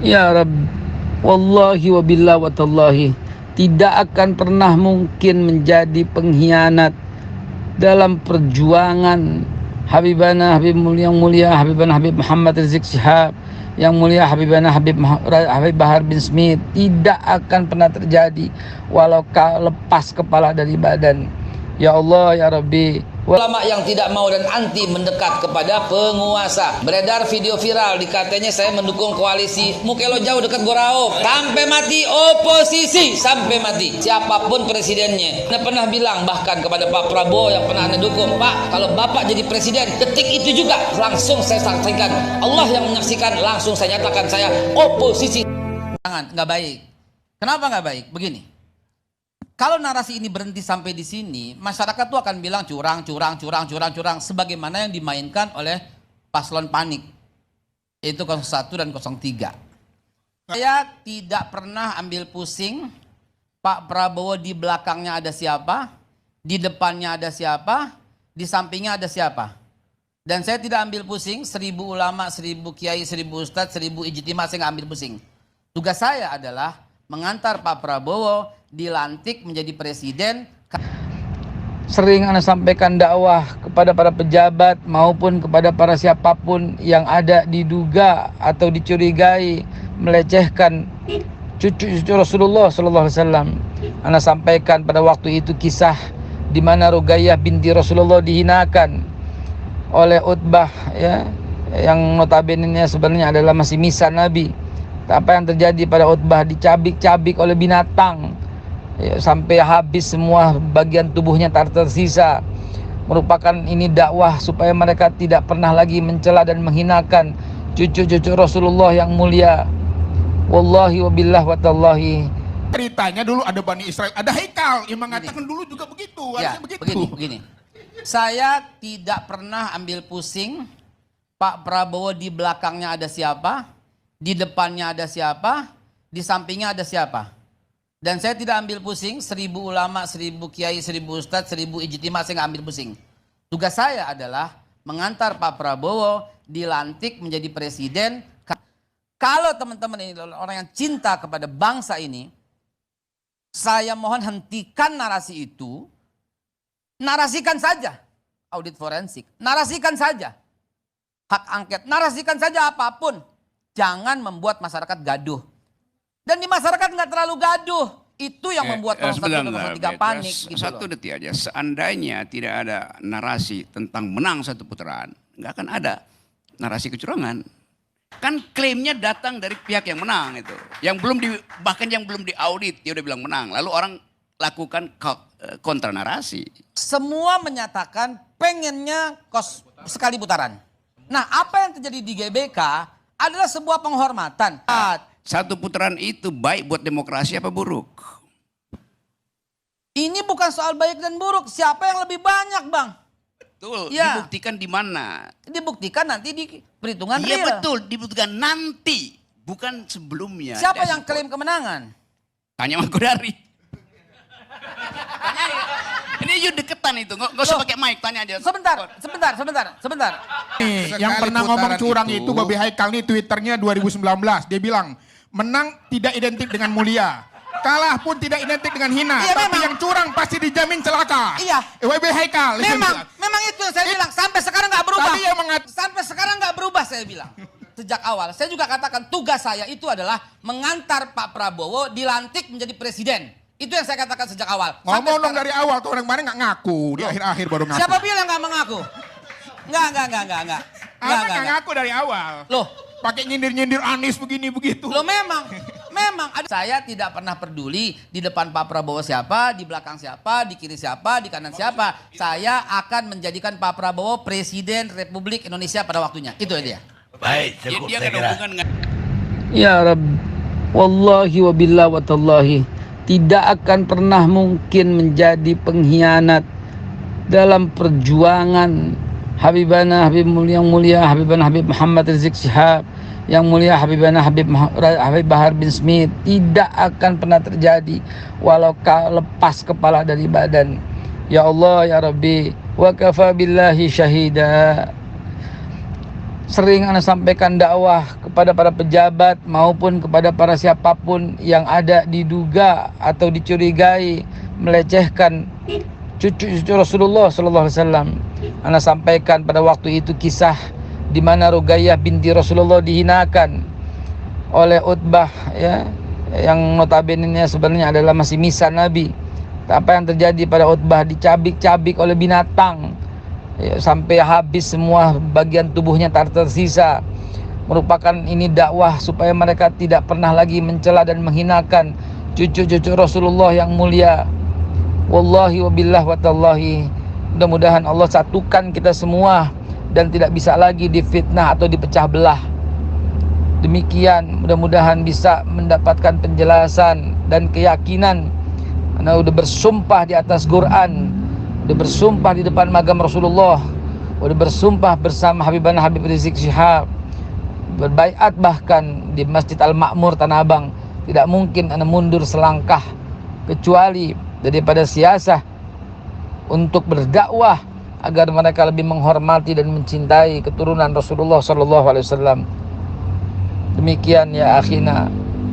Ya Rabb, wallahi wabillah wa tallahi, tidak akan pernah mungkin menjadi pengkhianat dalam perjuangan Habibana Habib yang mulia Habibana Habib Muhammad Rizik Syihab, yang mulia Habibana Habib Bahar bin Smith. Tidak akan pernah terjadi walau lepas kepala dari badan. Ya Allah ya Rabbi. Ulama yang tidak mau dan anti mendekat kepada penguasa. Beredar video viral dikatanya saya mendukung koalisi Mukelo jauh dekat Gorao. Sampai mati oposisi, sampai mati. Siapapun presidennya. Anda pernah bilang bahkan kepada Pak Prabowo yang pernah Anda dukung, Pak, kalau Bapak jadi presiden, detik itu juga langsung saya sampaikan. Allah yang menyaksikan, langsung saya nyatakan saya oposisi. Jangan, nggak baik. Kenapa nggak baik? Begini. Kalau narasi ini berhenti sampai di sini, masyarakat tuh akan bilang curang, sebagaimana yang dimainkan oleh paslon panik, yaitu 01 dan 03. Saya tidak pernah ambil pusing Pak Prabowo di belakangnya ada siapa, di depannya ada siapa, di sampingnya ada siapa. Dan saya tidak ambil pusing 1000 ulama, 1000 kiai, 1000 ustadz, 1000 ijtima, saya nggak ambil pusing. Tugas saya adalah mengantar Pak Prabowo dilantik menjadi presiden. Sering Anda sampaikan dakwah kepada para pejabat maupun kepada para siapapun yang ada diduga atau dicurigai melecehkan cucu Rasulullah SAW. Anda sampaikan pada waktu itu kisah di mana Ruqayyah binti Rasulullah dihinakan oleh Utbah, ya, yang notabene sebenarnya adalah masih misa Nabi. Apa yang terjadi pada Utbah, dicabik-cabik oleh binatang, ya, sampai habis semua bagian tubuhnya tak tersisa. Merupakan ini dakwah supaya mereka tidak pernah lagi mencela dan menghinakan cucu-cucu Rasulullah yang mulia. Wallahi wabillah wa tallahi. Ceritanya dulu ada Bani Israel, ada Haikal yang mengatakan dulu juga begitu. Ya, begini. Saya tidak pernah ambil pusing Pak Prabowo di belakangnya ada siapa, di depannya ada siapa, di sampingnya ada siapa. Dan saya tidak ambil pusing 1000 ulama, 1000 kiai, 1000 ustadz, 1000 ijtima, saya nggak ambil pusing. Tugas saya adalah mengantar Pak Prabowo dilantik menjadi presiden. Kalau teman-teman ini orang yang cinta kepada bangsa ini, saya mohon hentikan narasi itu. Narasikan saja audit forensik, narasikan saja hak angket, narasikan saja apapun. Jangan membuat masyarakat gaduh. Dan di masyarakat nggak terlalu gaduh. Itu yang membuat 01 dan 03 panik. Satu detik aja, seandainya tidak ada narasi tentang menang satu putaran, nggak akan ada narasi kecurangan. Kan klaimnya datang dari pihak yang menang itu. Bahkan yang belum diaudit, dia udah bilang menang. Lalu orang lakukan kontra narasi. Semua menyatakan pengennya sekali putaran. Nah, apa yang terjadi di GBK adalah sebuah penghormatan. Satu putaran itu baik buat demokrasi apa buruk? Ini bukan soal baik dan buruk. Siapa yang lebih banyak, Bang? Betul. Ya. Dibuktikan di mana? Dibuktikan nanti di perhitungan Iya real. betul, dibuktikan nanti, bukan sebelumnya. Siapa yang klaim kemenangan? Tanya sama Kodari. Ini yuk deketan itu, nggak usah pakai mic, tanya aja. Sebentar. Yang pernah ngomong curang itu Babi Haikal nih, Twitternya 2019. Dia bilang, menang tidak identik dengan mulia. Kalah pun tidak identik dengan hina. Iya, tapi memang. yang curang pasti dijamin celaka. Iya. Babi Haikal. Memang itu yang saya bilang. Sampai sekarang nggak berubah. Tadi yang Sampai sekarang nggak berubah saya bilang. Sejak awal. Saya juga katakan tugas saya itu adalah mengantar Pak Prabowo dilantik menjadi presiden. Itu yang saya katakan sejak awal. Ngomong dong dari awal, tuh orang kemarin nggak ngaku. Di akhir-akhir baru ngaku. Siapa bilang nggak mengaku? Nggak. Nggak ngaku dari awal. Loh. Pakai nyindir-nyindir Anies begini begitu. Loh memang. Saya tidak pernah peduli di depan Pak Prabowo siapa, di belakang siapa, di kiri siapa, di kanan siapa. Saya akan menjadikan Pak Prabowo Presiden Republik Indonesia pada waktunya. Itu dia. Baik, cukup Dia saya ada kira. hubungan dengan... Ya Rabb, wallahi wabillah wa tallahi, tidak akan pernah mungkin menjadi pengkhianat dalam perjuangan Habibana Habib yang mulia Habibana Habib Muhammad Rizik Syihab, yang mulia Habibana Habib Bahar bin Smith. Tidak akan pernah terjadi walau lepas kepala dari badan. Ya Allah ya Rabbi, wa kafa billahi syahida. Sering Anda sampaikan dakwah kepada para pejabat maupun kepada para siapapun yang ada diduga atau dicurigai melecehkan cucu Rasulullah sallallahu alaihi wasallam. Ana sampaikan pada waktu itu kisah di mana Ruqayyah binti Rasulullah dihinakan oleh Utbah, ya, yang notabene sebenarnya adalah masih misa Nabi. Apa yang terjadi pada Utbah, dicabik-cabik oleh binatang, ya, sampai habis semua bagian tubuhnya tak tersisa. Merupakan ini dakwah supaya mereka tidak pernah lagi mencela dan menghinakan cucu-cucu Rasulullah yang mulia. Wallahi wabillah watallahi, mudah-mudahan Allah satukan kita semua dan tidak bisa lagi difitnah atau dipecah belah. Demikian, mudah-mudahan bisa mendapatkan penjelasan dan keyakinan. Karena udah bersumpah di atas Quran, udah bersumpah di depan magam Rasulullah, udah bersumpah bersama Habibana Habib Rizik Syihab, berbaiat bahkan di Masjid Al-Ma'mur Tanah Abang. Tidak mungkin ana mundur selangkah kecuali daripada siasah untuk berdakwah agar mereka lebih menghormati dan mencintai keturunan Rasulullah sallallahu alaihi wasallam. Demikian ya akhina.